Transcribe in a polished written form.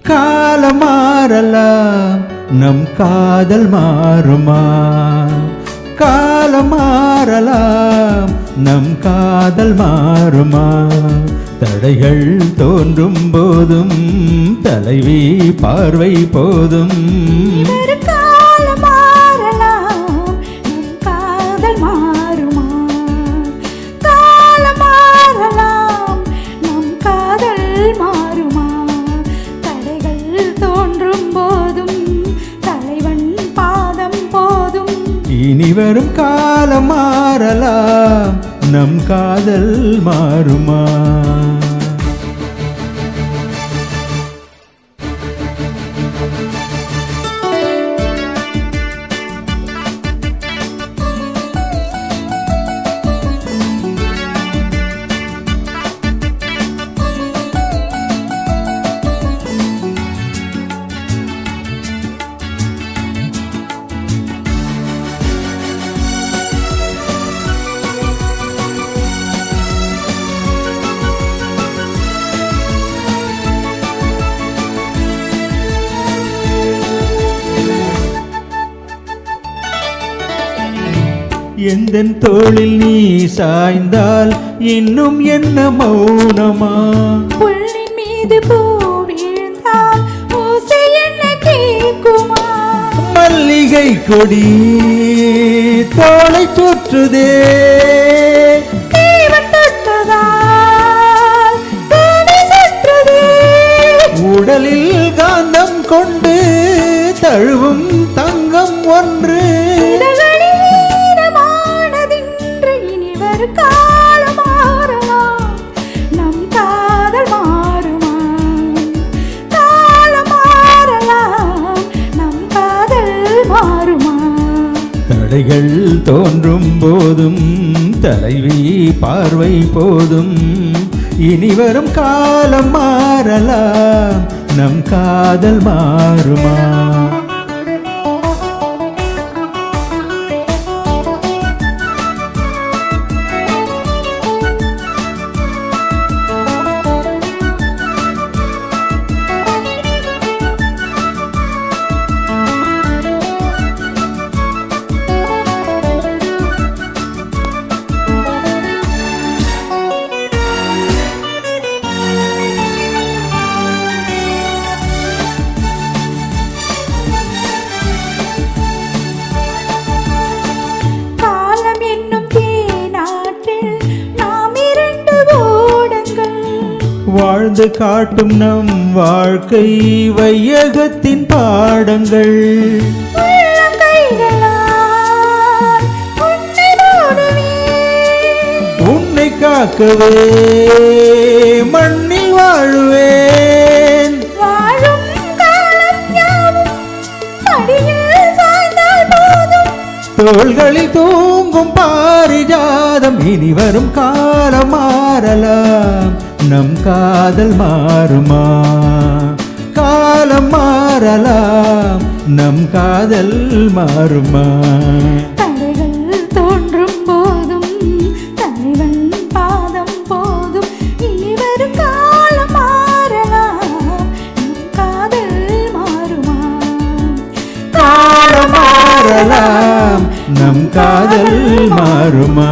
காலம் மாறலாம், நம் காதல் மாறுமா? காலம் மாறலாம், நம் காதல் மாறுமா? தடைகள் தோன்றும் போதும் தலைவி பார்வை போதும். காலம் மாறலாம், நம் காதல் மாறுமா? காலம் மாறலாம், நம் காதல் மாறுமா? தடைகள் தோன்றும் போதும் தலைவன் பாதம் போதும். இனி வரும் காலம் மாறலாம், நம் காதல் மாறுமா? எந்தன் தோளில் நீ சாய்ந்தால் இன்னும் என்ன மௌனமா? புல்லின் மீது பூ விழுந்தால் ஓசை என்ன கேக்குமா? மல்லிகை கொடி தோளை சுற்றுதே, தேவன் தொட்டதால் தோளை சுற்றுதே. உடலில் காந்தம் கொண்டு தழுவும் தங்கம் ஒன்று. காலம் மாறலாம், நம் காதல் மாறுமா? காலம் மாறலாம், நம் காதல் மாறுமா? தடைகள் தோன்றும் போதும் தலைவி பார்வை போதும். இனி வரும் காலம் மாறலாம், நம் காதல் மாறுமா? வாழ்ந்து காட்டும் நம் வாழ்க்கை வையகத்தின் பாடங்கள். உன்னை காக்கவே மண்ணில் வாழுவேன். வாழும் காலம் யாவும் படியில் சாய்ந்தால் போதும். தோள்களில் தூங்கும் பாரிஜாதம். இனி வரும் காலம் மாறலாம், நம் காதல் மாறுமா? காலம் மாறலாம், நம் காதல் மாறுமா? தடைகள் தோன்றும் போதும் தலைவன் பாதம் போதும். இனி வரும் காலம் மாறலாம், நம் காதல் மாறுமா? காலம் மாறலாம், நம் காதல் மாறுமா?